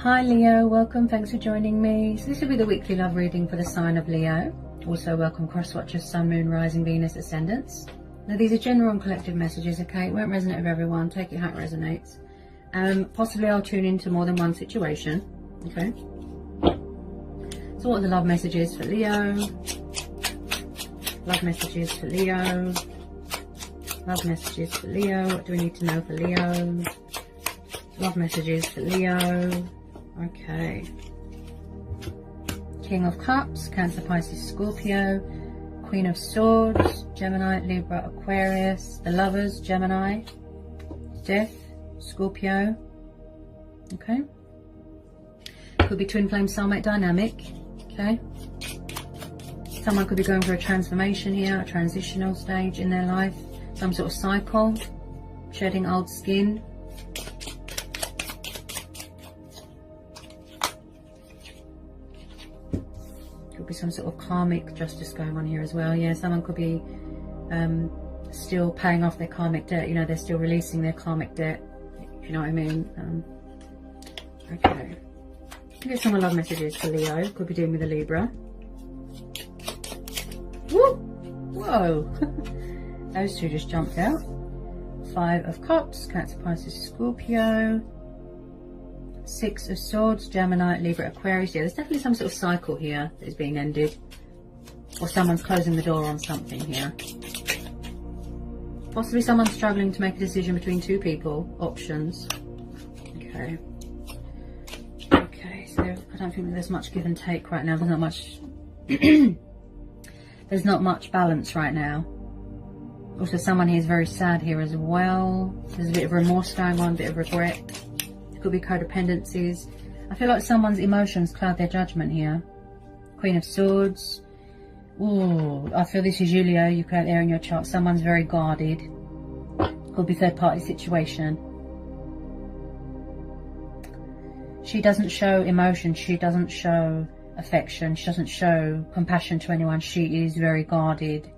Hi Leo, welcome, thanks for joining me. So this will be the weekly love reading for the sign of Leo. Also welcome cross watchers, Sun, Moon, Rising, Venus, Ascendants. Now these are general and collective messages, okay? It won't resonate with everyone, take it how it resonates. Possibly I'll tune into more than one situation, okay? So what are the love messages for Leo? Love messages for Leo. Love messages for Leo. What do we need to know for Leo? Love messages for Leo. Okay. King of Cups, Cancer, Pisces, Scorpio. Queen of Swords, Gemini, Libra, Aquarius. The Lovers, Gemini. Death, Scorpio. Okay. Could be twin flame soulmate dynamic. Okay. Someone could be going through a transformation here, a transitional stage in their life. Some sort of cycle. Shedding old skin. Could be some sort of karmic justice going on here as well. Yeah, someone could be still paying off their karmic debt. You know, they're still releasing their karmic debt, if you know what I mean. Okay. Get some more love messages for Leo. Could be dealing with a Libra. Woo! Whoa! Those two just jumped out. Five of Cups, Cancer, Pisces, Scorpio. Six of Swords, Gemini, Libra, Aquarius. Yeah, there's definitely some sort of cycle here that is being ended. Or someone's closing the door on something here. Possibly someone's struggling to make a decision between two people. Options. Okay. Okay, so I don't think there's much give and take right now. There's not much... there's not much balance right now. Also, someone here is very sad here as well. There's a bit of remorse going on, a bit of regret. Could be codependencies. I feel like someone's emotions cloud their judgment here. Queen of Swords. Ooh, I feel this is you, Leo. You put out there in your chart. Someone's very guarded. Could be third party situation. She doesn't show emotion. She doesn't show affection. She doesn't show compassion to anyone. She is very guarded.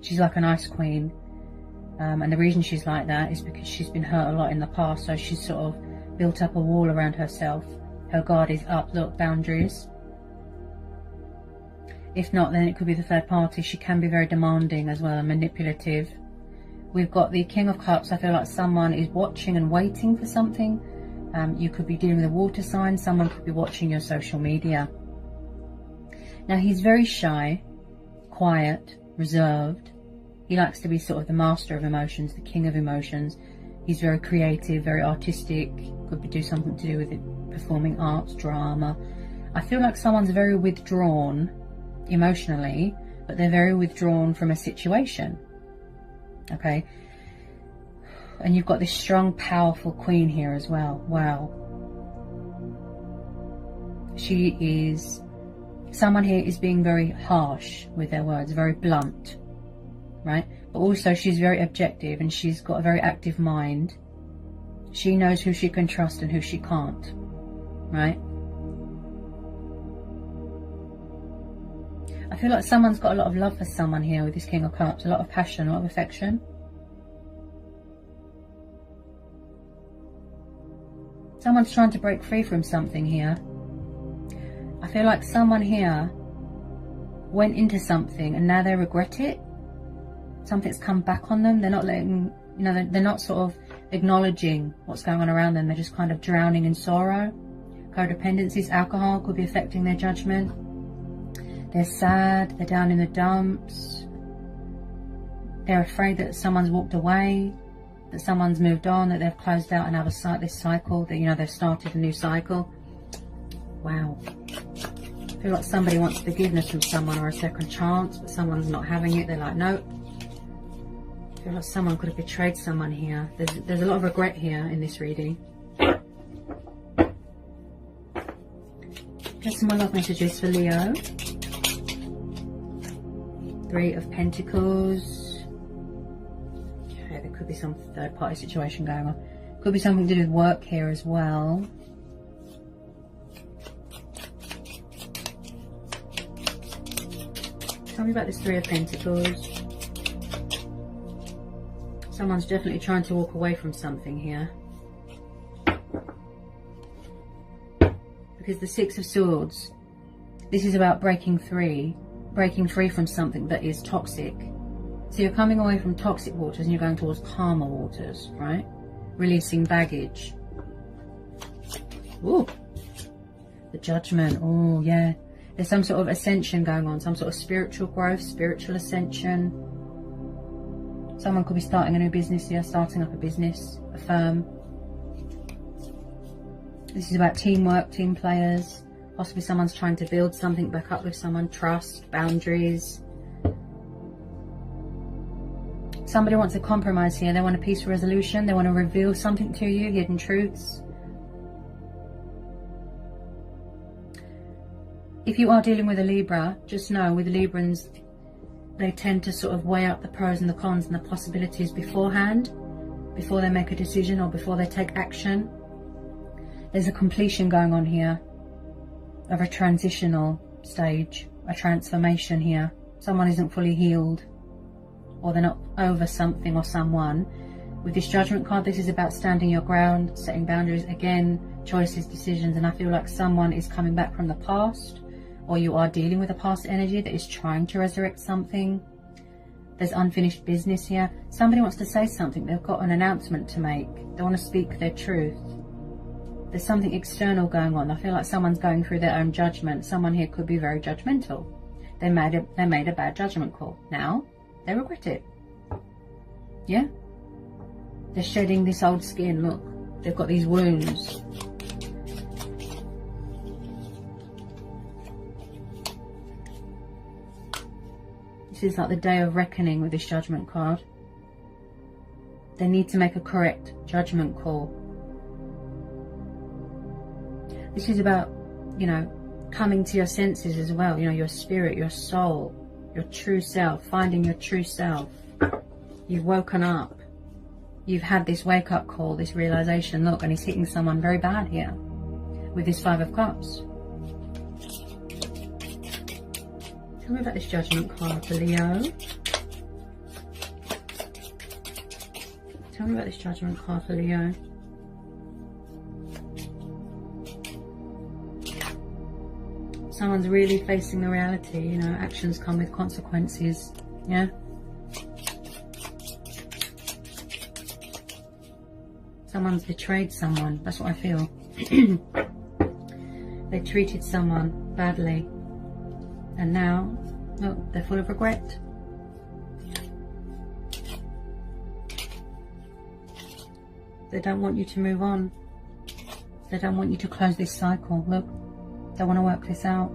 She's like an ice queen. And the reason she's like that is because she's been hurt a lot in the past. So she's sort of built up a wall around herself. Her guard is up. Look, boundaries. If not, then it could be the third party. She can be very demanding as well and manipulative. We've got the King of Cups. I feel like someone is watching and waiting for something. You could be dealing with a water sign. Someone could be watching your social media. Now, he's very shy, quiet, reserved. He likes to be sort of the master of emotions, the king of emotions. He's very creative, very artistic. Could be do something to do with it, performing arts, drama. I feel like someone's very withdrawn emotionally, but they're very withdrawn from a situation. Okay. And you've got this strong, powerful queen here as well. Wow. She is... Someone here is being very harsh with their words, very blunt. Right? But also she's very objective and she's got a very active mind. She knows who she can trust and who she can't. Right? I feel like someone's got a lot of love for someone here with this King of Cups. A lot of passion, a lot of affection. Someone's trying to break free from something here. I feel like someone here went into something and now they regret it. Something's come back on them. They're not letting, you know, they're not sort of acknowledging what's going on around them. They're just kind of drowning in sorrow. Codependencies, alcohol could be affecting their judgment. They're sad. They're down in the dumps. They're afraid that someone's walked away, that someone's moved on, that they've closed out another this cycle, that, you know, they've started a new cycle. Wow. I feel like somebody wants forgiveness from someone or a second chance, but someone's not having it. They're like, nope. I feel like someone could have betrayed someone here. There's a lot of regret here in this reading. Get some more love messages for Leo. Three of Pentacles. Okay, there could be some third party situation going on. Could be something to do with work here as well. Tell me about this Three of Pentacles. Someone's definitely trying to walk away from something here. because the Six of Swords, this is about breaking free from something that is toxic. So you're coming away from toxic waters and you're going towards calmer waters, right? Releasing baggage. Ooh, the Judgment. Oh yeah, there's some sort of ascension going on, some sort of spiritual growth, spiritual ascension. Someone could be starting a new business here, starting up a business, a firm. This is about teamwork, team players. Possibly someone's trying to build something back up with someone. Trust, boundaries. Somebody wants a compromise here. They want a peaceful resolution. They want to reveal something to you, hidden truths. If you are dealing with a Libra, just know with Librans, they tend to sort of weigh up the pros and the cons and the possibilities beforehand, before they make a decision or before they take action. There's a completion going on here of a transitional stage, a transformation here. Someone isn't fully healed, or they're not over something or someone. With this Judgment card, this is about standing your ground, setting boundaries, again, choices, decisions, and I feel like someone is coming back from the past, or you are dealing with a past energy that is trying to resurrect something. There's unfinished business here. Somebody wants to say something. They've got an announcement to make. They want to speak their truth. There's something external going on. I feel like someone's going through their own judgment. Someone here could be very judgmental. They made a bad judgment call. Now, they regret it. Yeah? They're shedding this old skin. Look, they've got these wounds. This is like the day of reckoning with this Judgment card. They need to make a correct judgment call. This is about, you know, coming to your senses as well. You know, your spirit, your soul, your true self, finding your true self. You've woken up. You've had this wake-up call, this realization. Look, and he's hitting someone very bad here with this Five of Cups. Tell me about this Judgment card for Leo. Tell me about this Judgment card for Leo. Someone's really facing the reality, you know, actions come with consequences, yeah? Someone's betrayed someone, that's what I feel. They treated someone badly, and now, look, they're full of regret. They don't want you to move on. They don't want you to close this cycle, look. They want to work this out.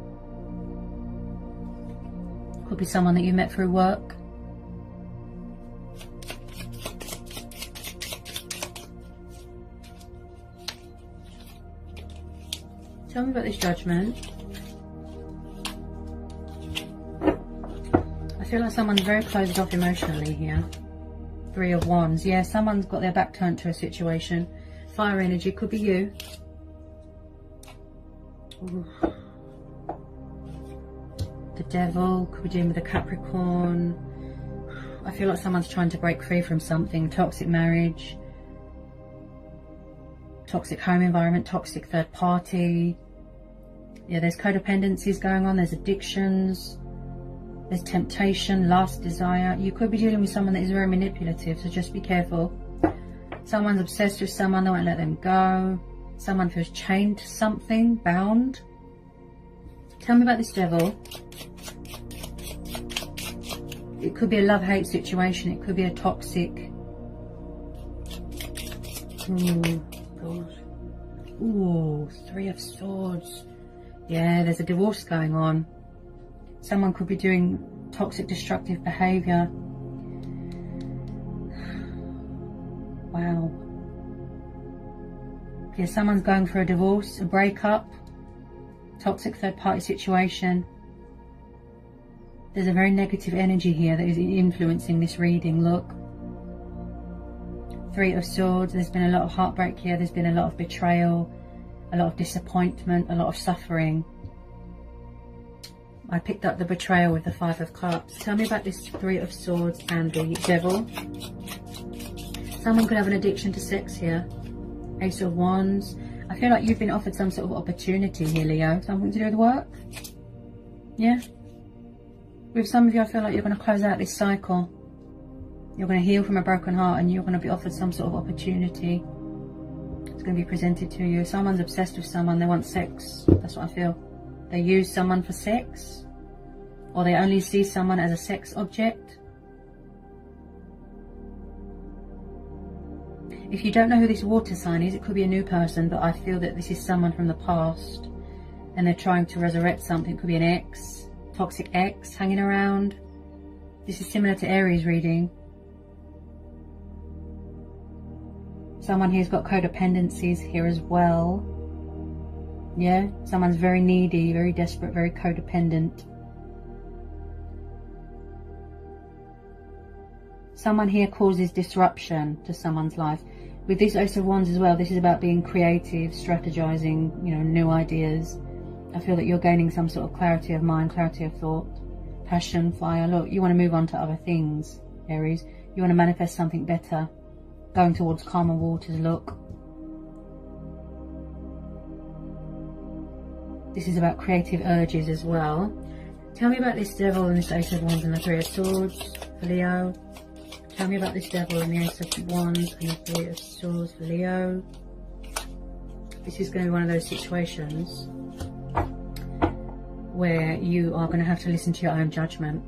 Could be someone that you met through work. Tell me about this Judgment. I feel like someone's very closed off emotionally here. Three of Wands. Yeah, someone's got their back turned to a situation. Fire energy, could be you. Ooh. The Devil, could be dealing with a Capricorn. I feel like someone's trying to break free from something. Toxic marriage, toxic home environment, toxic third party. Yeah, there's codependencies going on, there's addictions, there's temptation, lust, desire. You could be dealing with someone that is very manipulative, so just be careful. Someone's obsessed with someone, they won't let them go. Someone feels chained to something, bound. Tell me about this Devil. It could be a love-hate situation. It could be a toxic. Ooh, God. Ooh, Three of Swords. Yeah, there's a divorce going on. Someone could be doing toxic, destructive behaviour. Wow. Yeah, someone's going for a divorce, a breakup, toxic third party situation. There's a very negative energy here that is influencing this reading, look. Three of Swords, there's been a lot of heartbreak here, there's been a lot of betrayal, a lot of disappointment, a lot of suffering. I picked up the betrayal with the Five of Cups. Tell me about this Three of Swords and the Devil. Someone could have an addiction to sex here. Ace of Wands. I feel like you've been offered some sort of opportunity here, Leo. Something to do with work. Yeah. With some of you, I feel like you're going to close out this cycle. You're going to heal from a broken heart, and you're going to be offered some sort of opportunity. It's going to be presented to you. Someone's obsessed with someone. They want sex. That's what I feel. They use someone for sex, or they only see someone as a sex object. If you don't know who this water sign is, it could be a new person, but I feel that this is someone from the past, and they're trying to resurrect something. It could be an ex, toxic ex hanging around. This is similar to Aries reading. Someone here's got codependencies here as well. Yeah, someone's very needy, very desperate, very codependent. Someone here causes disruption to someone's life. With this Ace of Wands as well, this is about being creative, strategizing, you know, new ideas. I feel that you're gaining some sort of clarity of mind, clarity of thought, passion, fire. Look, you want to move on to other things, Aries. You want to manifest something better, going towards calmer waters. Look, this is about creative urges as well. Tell me about this Devil and this Ace of Wands and the Three of Swords for Leo. Tell me about this Devil and the Ace of Wands and the Three of Swords for Leo. This is going to be one of those situations where you are going to have to listen to your own judgment.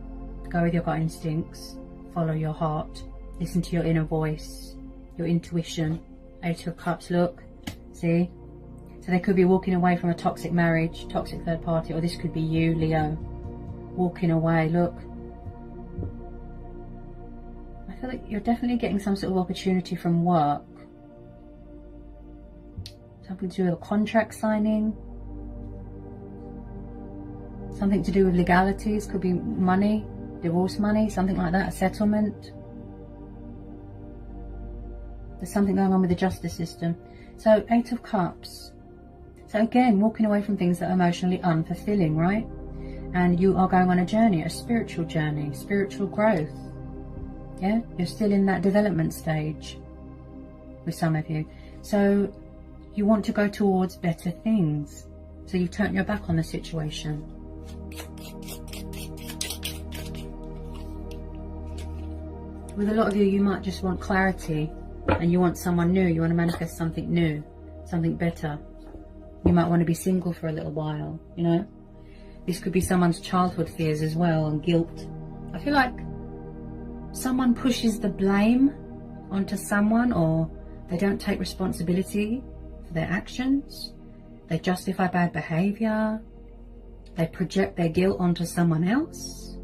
Go with your gut instincts. Follow your heart. Listen to your inner voice, your intuition. Eight of Cups, look. See? So they could be walking away from a toxic marriage, toxic third party, or this could be you, Leo, walking away. Look. I feel like you're definitely getting some sort of opportunity from work. Something to do with a contract signing. Something to do with legalities. Could be money, divorce money, something like that, a settlement. There's something going on with the justice system. So, Eight of Cups. So again, walking away from things that are emotionally unfulfilling, right? And you are going on a journey, a spiritual journey, spiritual growth. Yeah, you're still in that development stage with some of you. So you want to go towards better things. So you've turned your back on the situation. With a lot of you, you might just want clarity and you want someone new. You want to manifest something new, something better. You might want to be single for a little while, you know. This could be someone's childhood fears as well, and guilt. I feel like someone pushes the blame onto someone, or they don't take responsibility for their actions. They justify bad behavior. They project their guilt onto someone else.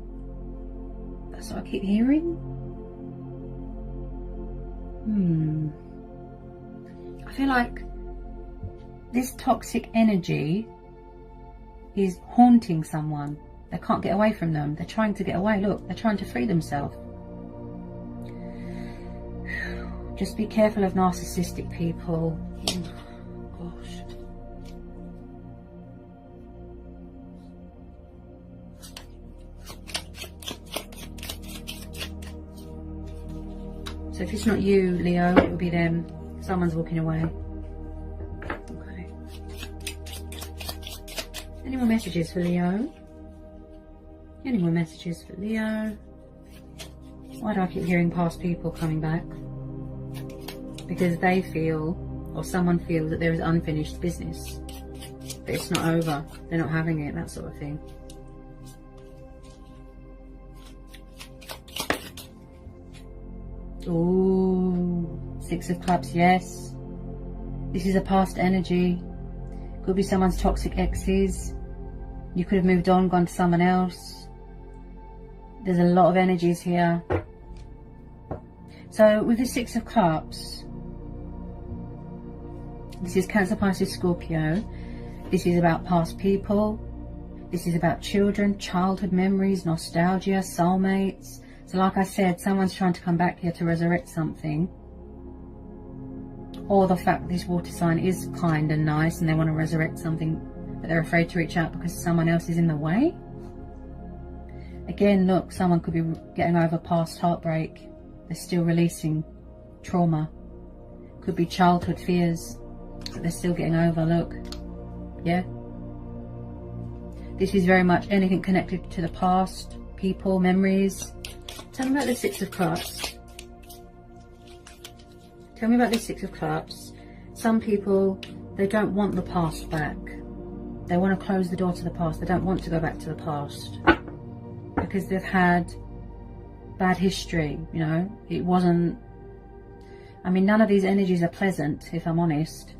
That's what I keep hearing. I feel like this toxic energy is haunting someone. They can't get away from them. They're trying to get away. Look, they're trying to free themselves. Just be careful of narcissistic people. Oh, gosh. So if it's not you, Leo, it will be them. Someone's walking away. Okay. Any more messages for Leo? Any more messages for Leo? Why do I keep hearing past people coming back? Because they feel, or someone feels, that there is unfinished business. That it's not over. They're not having it, that sort of thing. Ooh, Six of Cups, yes. This is a past energy. Could be someone's toxic exes. You could have moved on, gone to someone else. There's a lot of energies here. So with the Six of Cups, this is Cancer, Pisces, Scorpio. This is about past people. This is about children, childhood memories, nostalgia, soulmates. So like I said, someone's trying to come back here to resurrect something. Or the fact that this water sign is kind and nice and they want to resurrect something, but they're afraid to reach out because someone else is in the way. Again, look, someone could be getting over past heartbreak. They're still releasing trauma. Could be childhood fears. But they're still getting over, look. Yeah. This is very much anything connected to the past, people, memories. Tell me about the Six of Cups. Tell me about the Six of Cups. Some people, they don't want the past back. They want to close the door to the past. They don't want to go back to the past. Because they've had bad history, you know. It wasn't... I mean, none of these energies are pleasant, if I'm honest.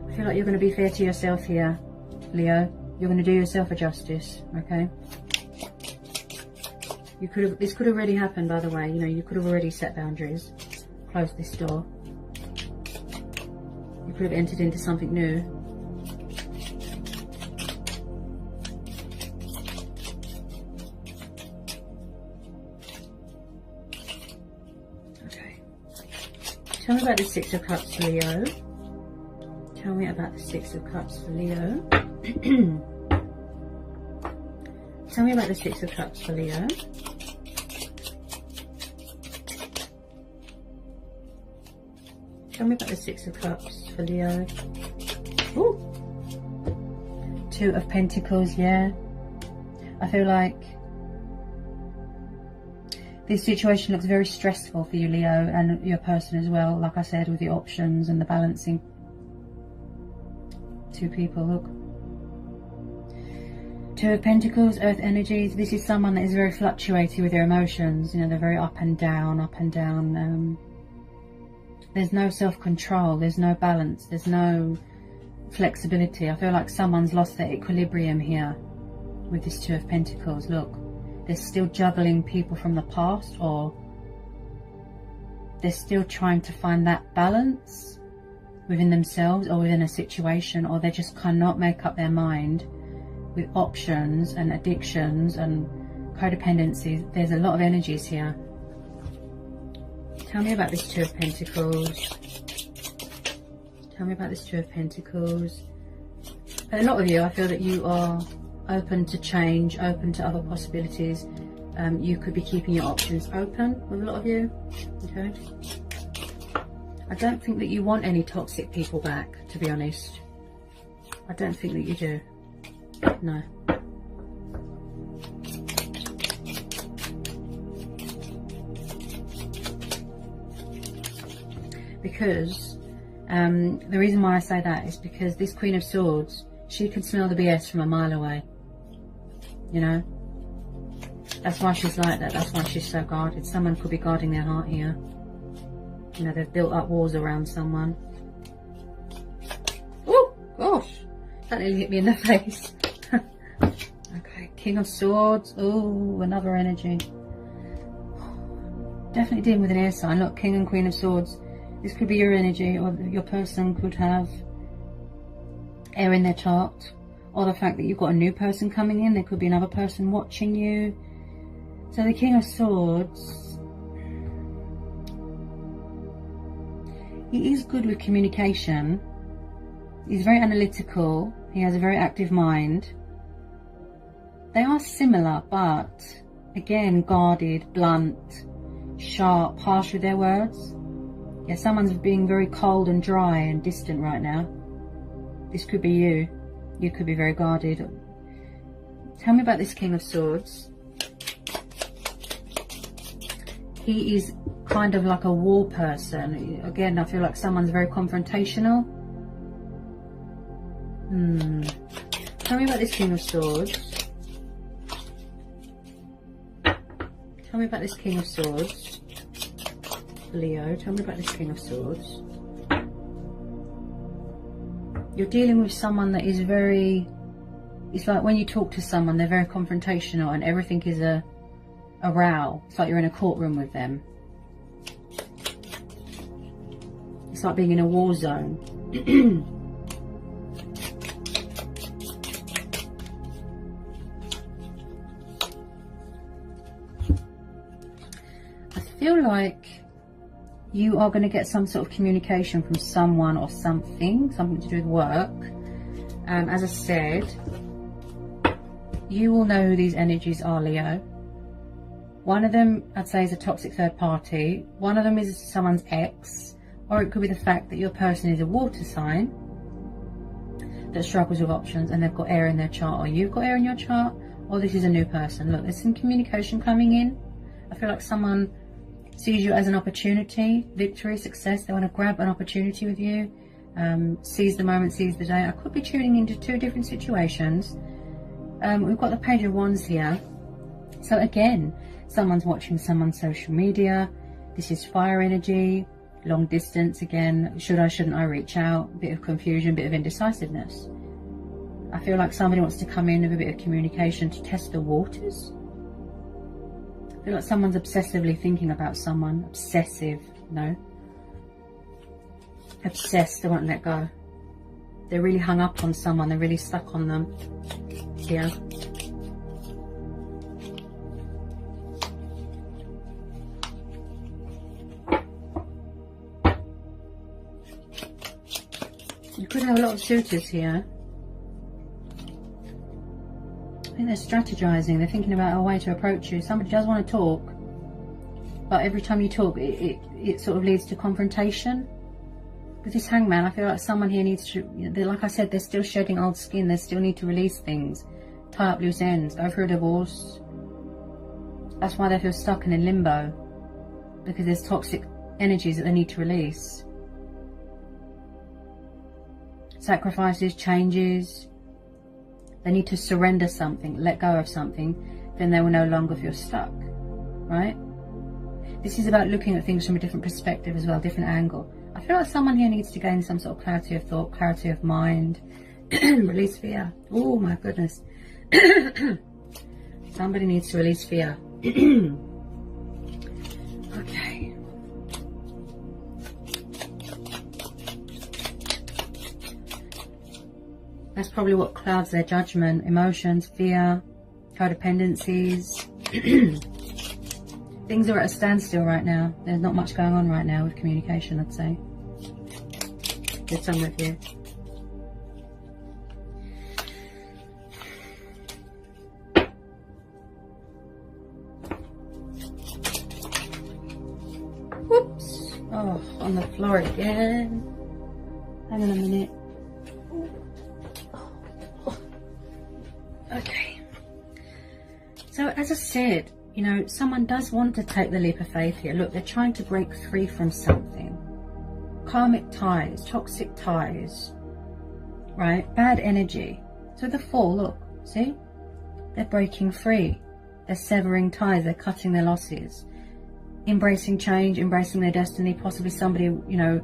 I feel like you're going to be fair to yourself here, Leo. You're going to do yourself a justice, okay? You could have... This could have already happened, by the way. You know, you could have already set boundaries. Closed this door. You could have entered into something new. Tell me about the Six of Cups for Leo. Tell me about the Six of Cups for Leo. Tell me about the Six of Cups for Leo. Tell me about the Six of Cups for Leo. Ooh. Two of Pentacles, yeah. I feel like this situation looks very stressful for you, Leo, and your person as well. Like I said, with the options and the balancing. Two people, look. Two of Pentacles, Earth energies. This is someone that is very fluctuating with their emotions. You know, they're very up and down, up and down. There's no self-control. There's no balance. There's no flexibility. I feel like someone's lost their equilibrium here with this Two of Pentacles. Look. They're still juggling people from the past, or they're still trying to find that balance within themselves or within a situation, or they just cannot make up their mind with options and addictions and codependency. There's a lot of energies here. Tell me about this Two of Pentacles. Tell me about this Two of Pentacles. A lot of you, I feel that you are open to change, open to other possibilities. You could be keeping your options open with a lot of you. Okay. I don't think that you want any toxic people back, to be honest. I don't think that you do. No. Because the reason why I say that is because this Queen of Swords, she can smell the BS from a mile away. You know, that's why she's like that. That's why she's so guarded. Someone could be guarding their heart here. You know, they've built up walls around someone. Oh gosh, that nearly hit me in the face. Okay, King of Swords. Oh, another energy. Definitely dealing with an air sign. Look, King and Queen of Swords. This could be your energy, or your person could have air in their chart. Or the fact that you've got a new person coming in. There could be another person watching you. So the King of Swords, he is good with communication. He's very analytical. He has a very active mind. They are similar, but again, guarded, blunt, sharp, harsh with their words. Yeah, someone's being very cold and dry and distant right now. This could be you. You could be very guarded. Tell me about this King of Swords. He is kind of like a war person. Again, I feel like someone's very confrontational. Tell me about this King of Swords. Tell me about this King of Swords. Leo, tell me about this King of Swords. You're dealing with someone that is very... It's like when you talk to someone, they're very confrontational and everything is a row. It's like you're in a courtroom with them. It's like being in a war zone. I feel like you are going to get some sort of communication from someone or something to do with work. As I said, you will know who these energies are, Leo. One of them, I'd say, is a toxic third party. One of them is someone's ex. Or it could be the fact that your person is a water sign that struggles with options and they've got air in their chart. Or you've got air in your chart. Or this is a new person. Look, there's some communication coming in. I feel like someone sees you as an opportunity, victory, success. They want to grab an opportunity with you. Seize the moment, seize the day. I could be tuning into two different situations. We've got the Page of Wands here. So again, someone's watching someone's social media. This is fire energy, long distance again. Should I, shouldn't I reach out? Bit of confusion, bit of indecisiveness. I feel like somebody wants to come in with a bit of communication to test the waters. I feel like someone's obsessively thinking about someone. Obsessive, no. Obsessed, they won't let go. They're really hung up on someone. They're really stuck on them. Yeah. You could have a lot of suitors here. I think they're strategizing. They're thinking about a way to approach you. Somebody does want to talk, but every time you talk, it sort of leads to confrontation. With this Hangman, I feel like someone here needs to, like I said, they're still shedding old skin. They still need to release things, tie up loose ends, go through a divorce. That's why they feel stuck and in limbo, because there's toxic energies that they need to release. Sacrifices, changes. They need to surrender something, let go of something, then they will no longer feel stuck, right? This is about looking at things from a different perspective as well, different angle. I feel like someone here needs to gain some sort of clarity of thought, clarity of mind, release fear. Oh my goodness. Somebody needs to release fear. Okay. That's probably what clouds their judgment, emotions, fear, codependencies. Things are at a standstill right now. There's not much going on right now with communication, I'd say. With some of you. Whoops. Oh, on the floor again. Hang on a minute. Okay. So, as I said, you know, someone does want to take the leap of faith here. Look, they're trying to break free from something. Karmic ties, toxic ties, right? Bad energy. So the Fool, look, see? They're breaking free. They're severing ties. They're cutting their losses. Embracing change, embracing their destiny. Possibly somebody, you know,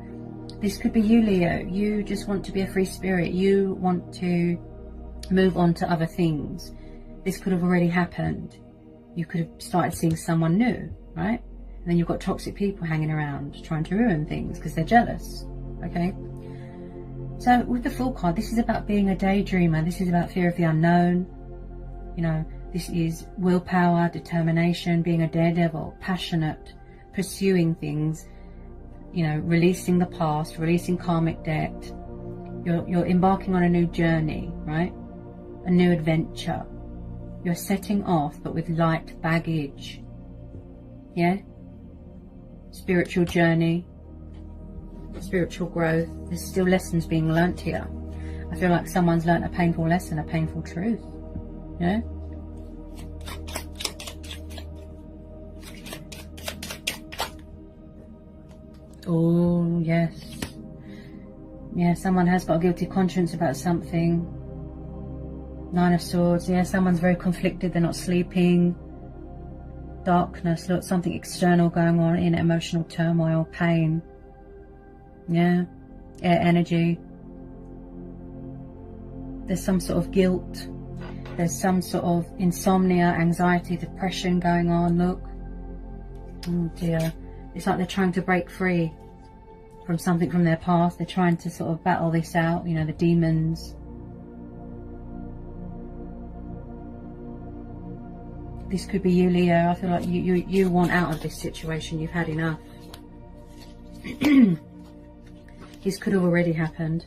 this could be you, Leo. You just want to be a free spirit. You want to move on to other things. This could have already happened. You could have started seeing someone new, right? And then you've got toxic people hanging around trying to ruin things because they're jealous, okay? So with the Fool card, this is about being a daydreamer. This is about fear of the unknown. You know, this is willpower, determination, being a daredevil, passionate, pursuing things, you know, releasing the past, releasing karmic debt. You're embarking on a new journey, right? A new adventure. You're setting off, but with light baggage. Yeah? Spiritual journey. Spiritual growth. There's still lessons being learnt here. I feel like someone's learnt a painful lesson, a painful truth. Yeah? Oh, yes. Yeah, someone has got a guilty conscience about something. Nine of Swords. Yeah, someone's very conflicted. They're not sleeping. Darkness. Look, something external going on in emotional turmoil, pain. Yeah. Air energy. There's some sort of guilt. There's some sort of insomnia, anxiety, depression going on. Look. Oh dear. It's like they're trying to break free from something from their past. They're trying to sort of battle this out. You know, the demons. This could be you, Leo. I feel like you want out of this situation. You've had enough. This could have already happened.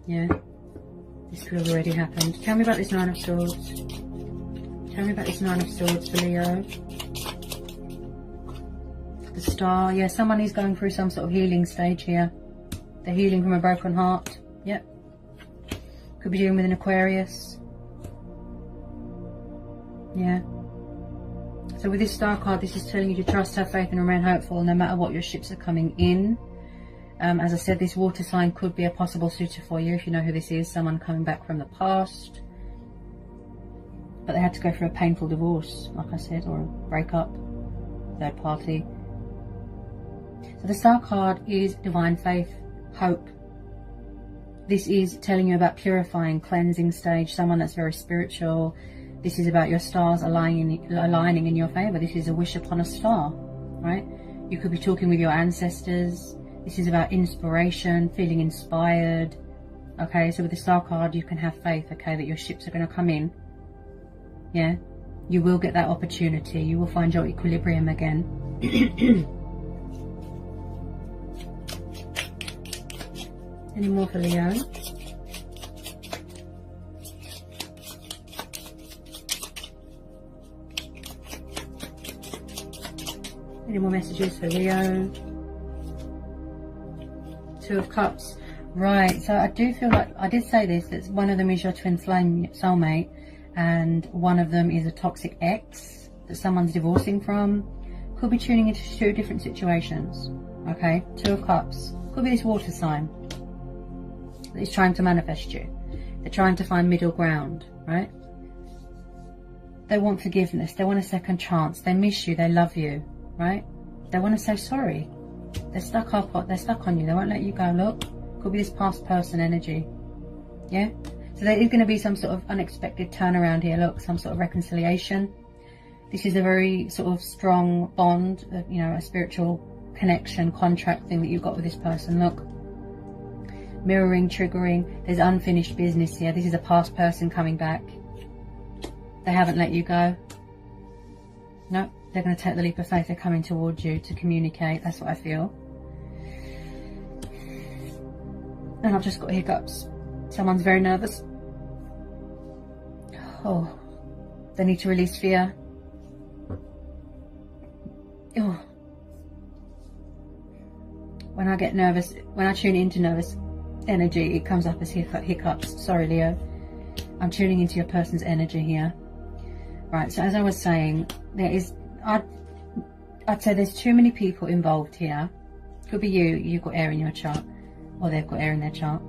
Yeah. This could have already happened. Tell me about this Nine of Swords. Tell me about this Nine of Swords for Leo. The Star. Yeah, someone is going through some sort of healing stage here. They're healing from a broken heart. Yep. Could be dealing with an Aquarius. Yeah. So with this Star card, this is telling you to trust, have faith and remain hopeful no matter what your ships are coming in. As I said, this water sign could be a possible suitor for you if you know who this is. Someone coming back from the past. But they had to go through a painful divorce, like I said, or a breakup. Third party. So the Star card is divine faith, hope. This is telling you about purifying, cleansing stage, someone that's very spiritual. This is about your stars aligning in your favor. This is a wish upon a star, right? You could be talking with your ancestors. This is about inspiration, feeling inspired. Okay, so with the Star card, you can have faith, okay, that your ships are going to come in. Yeah, you will get that opportunity. You will find your equilibrium again. Any more for Leo? Any more messages for Leo? Two of Cups. Right, so I do feel like, I did say this, that one of them is your twin flame soulmate, and one of them is a toxic ex that someone's divorcing from. Could be tuning into two different situations. Okay, Two of Cups. Could be this water sign that is trying to manifest you. They're trying to find middle ground, right? They want forgiveness. They want a second chance. They miss you. They love you, right? They want to say sorry. They're stuck on you. They won't let you go. Look, could be this past person energy. Yeah. So there is going to be some sort of unexpected turnaround here. Look, some sort of reconciliation. This is a very sort of strong bond, you know, a spiritual connection, contract thing that you've got with this person. Look, mirroring, triggering. There's unfinished business here. This is a past person coming back. They haven't let you go. No, they're going to take the leap of faith. They're coming towards you to communicate. That's what I feel. And I've just got hiccups. Someone's very nervous. Oh, they need to release fear. Oh. When I get nervous, when I tune into nervous energy, it comes up as hiccups. Sorry, Leo. I'm tuning into your person's energy here. Right, so as I was saying, there is, I'd say there's too many people involved here. Could be you've got air in your chart, or they've got air in their chart.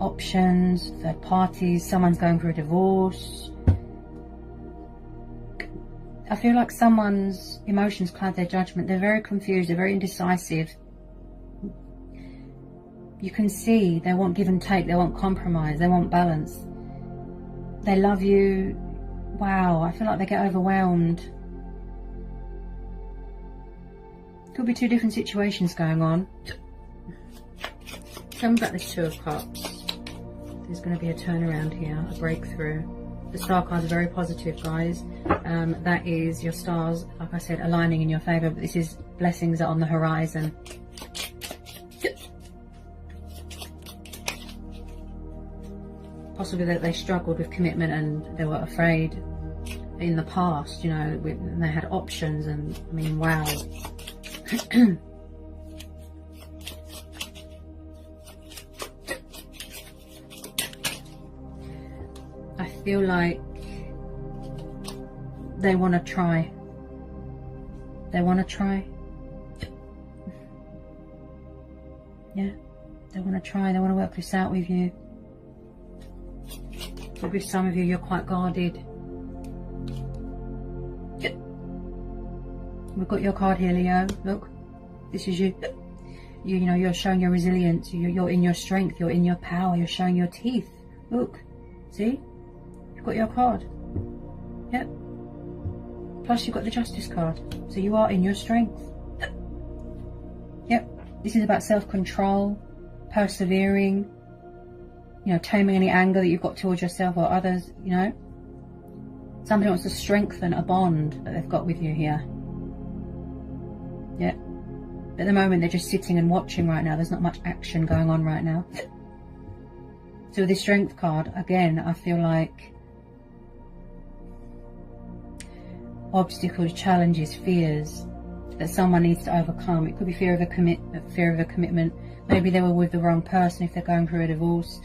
Options, third parties, someone's going through a divorce. I feel like someone's emotions cloud their judgment. They're very confused, they're very indecisive. You can see they want give and take, they want compromise, they want balance. They love you. Wow, I feel like they get overwhelmed. Could be two different situations going on. Tell me about this Two of Cups. There's going to be a turnaround here, a breakthrough. The Star card is very positive, guys. That is your stars, like I said, aligning in your favour. But this is blessings are on the horizon. Possibly that they struggled with commitment and they were afraid in the past, you know, and they had options. And I mean, wow. I feel like they want to try. They want to try. Yeah, they want to try. They want to work this out with you. But with some of you, you're quite guarded. We've got your card here, Leo. Look, this is you. You know, you're showing your resilience. You're in your strength. You're in your power. You're showing your teeth. Look, see? You've got your card. Yep. Plus, you've got the Justice card. So you are in your strength. Yep. This is about self-control, persevering, you know, taming any anger that you've got towards yourself or others, you know. Somebody wants to strengthen a bond that they've got with you here. Yeah. But at the moment, they're just sitting and watching right now. There's not much action going on right now. So with the Strength card, again, I feel like obstacles, challenges, fears. that someone needs to overcome. It could be fear of a commitment. Maybe they were with the wrong person if they're going through a divorce.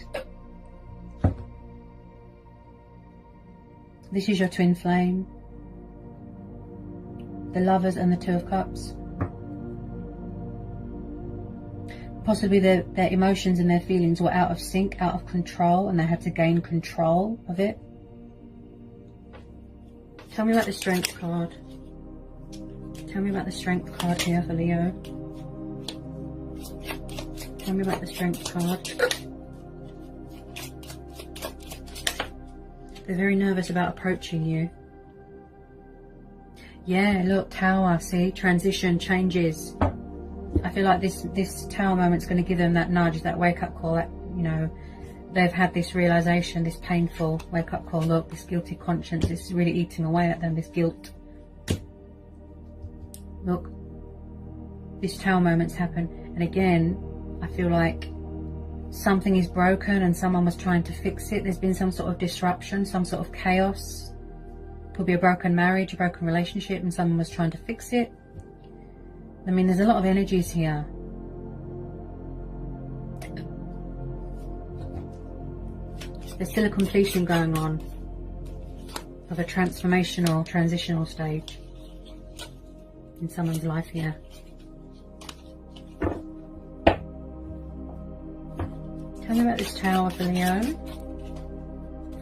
This is your twin flame. The Lovers and the Two of Cups. Possibly their emotions and their feelings were out of sync, out of control, and they had to gain control of it. Tell me about the Strength card. Tell me about the Strength card here for Leo. Tell me about the Strength card. They're very nervous about approaching you. Yeah, look, Tower, see? Transition, changes. I feel like this Tower moment's going to give them that nudge, that wake-up call, that, you know, they've had this realization, this painful wake-up call. Look, this guilty conscience is really eating away at them, this guilt. Look, this Tower moment's happened. And again, I feel like something is broken and someone was trying to fix it. There's been some sort of disruption, some sort of chaos. Could be a broken marriage, a broken relationship, and someone was trying to fix it. I mean, there's a lot of energies here. There's still a completion going on of a transformational, transitional stage in someone's life here. Tell me about this Tower for Leo.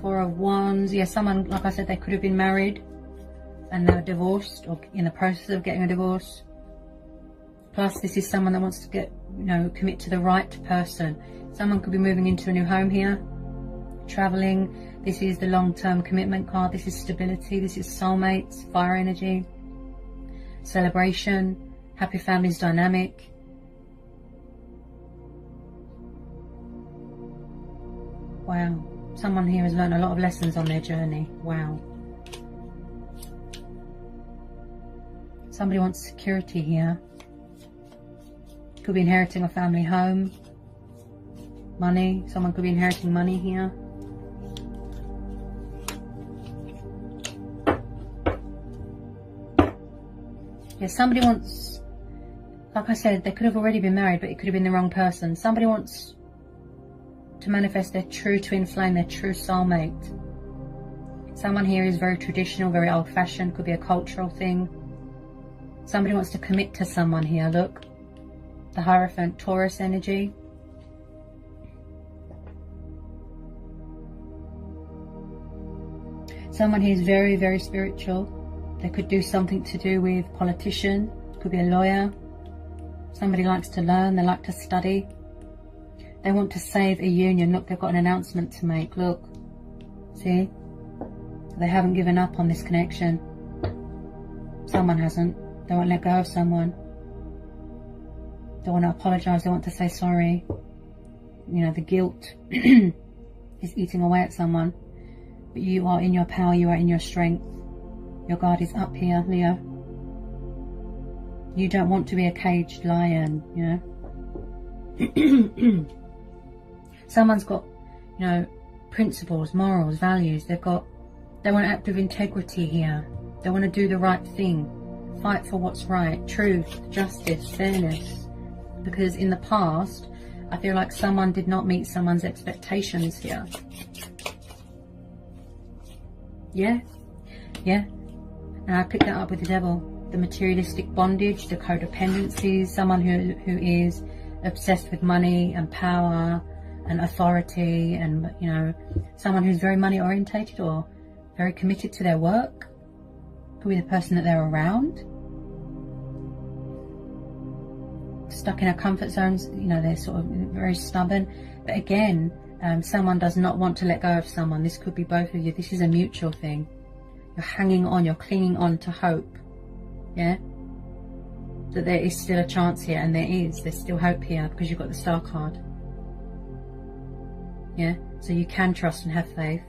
Four of Wands. Yeah, someone, like I said, they could have been married and they're divorced or in the process of getting a divorce. Plus, this is someone that wants to get, you know, commit to the right person. Someone could be moving into a new home here, traveling. This is the long-term commitment card. This is stability. This is soulmates, fire energy, celebration, happy families dynamic. Wow. Someone here has learned a lot of lessons on their journey. Wow. Somebody wants security here. Could be inheriting a family home. Money. Someone could be inheriting money here. Yeah, somebody wants, like I said, they could have already been married, but it could have been the wrong person. Somebody wants to manifest their true twin flame, their true soulmate. Someone here is very traditional, very old-fashioned, could be a cultural thing. Somebody wants to commit to someone here, look. The Hierophant, Taurus energy. Someone here is very, very spiritual. They could do something to do with politician, could be a lawyer. Somebody likes to learn, they like to study. They want to save a union. Look, they've got an announcement to make. Look. See? They haven't given up on this connection. Someone hasn't. They won't let go of someone. They want to apologise. They want to say sorry. You know, the guilt is eating away at someone. But you are in your power. You are in your strength. Your guard is up here, Leo. You don't want to be a caged lion, you know. Someone's got, you know, principles, morals, values. They want to act with integrity here. They want to do the right thing. Fight for what's right. Truth, justice, fairness. Because in the past, I feel like someone did not meet someone's expectations here. Yeah. Yeah. And I picked that up with the Devil. The materialistic bondage, the codependencies, someone who is obsessed with money and power and authority, and, you know, someone who's very money orientated or very committed to their work. Could be the person that they're around. Stuck in a comfort zone, you know, they're sort of very stubborn. But again, someone does not want to let go of someone. This could be both of you. This is a mutual thing. You're hanging on, you're clinging on to hope. Yeah? That there is still a chance here, and there's still hope here because you've got the Star card. Yeah? So you can trust and have faith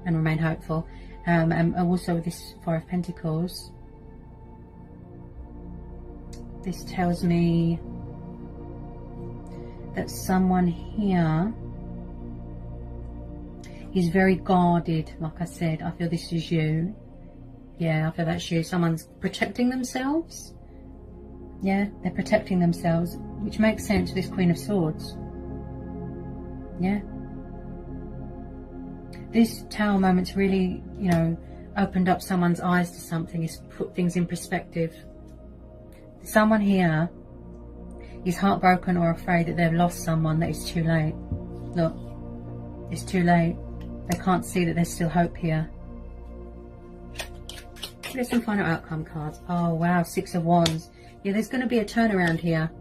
and remain hopeful. And also with this Four of Pentacles, this tells me that someone here is very guarded. Like I said, I feel this is you. Yeah, I feel that's you. Someone's protecting themselves. Yeah, they're protecting themselves, which makes sense with this Queen of Swords. Yeah. This Tower moment's really, you know, opened up someone's eyes to something. It's put things in perspective. Someone here is heartbroken or afraid that they've lost someone, that it's too late. Look, it's too late. They can't see that there's still hope here. Let's some final outcome cards. Oh wow, Six of Wands. Yeah, there's going to be a turnaround here.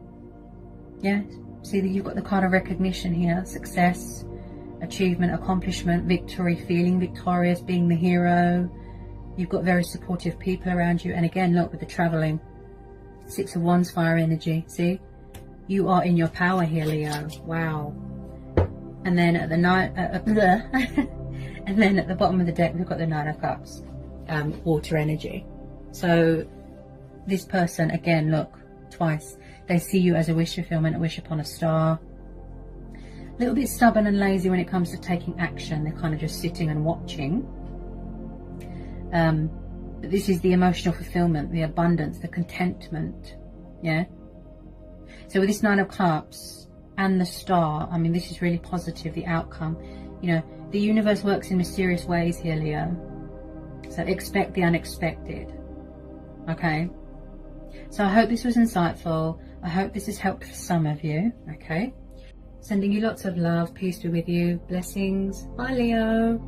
Yeah, see that you've got the card of recognition here. Success, achievement, accomplishment, victory, feeling victorious, being the hero. You've got very supportive people around you. And again, look, with the traveling. Six of Wands, fire energy. See? You are in your power here, Leo. Wow. And then at the and then at the bottom of the deck, we've got the Nine of Cups. Water energy. So this person, again, look, twice. They see you as a wish fulfillment, a wish upon a star. A little bit stubborn and lazy when it comes to taking action. They're kind of just sitting and watching. But this is the emotional fulfillment, the abundance, the contentment. Yeah. So with this Nine of Cups and the star, I mean, this is really positive, the outcome. You know, the universe works in mysterious ways here, Leo. So expect the unexpected. Okay. So I hope this was insightful. I hope this has helped for some of you. Okay. Sending you lots of love. Peace be with you. Blessings. Bye, Leo.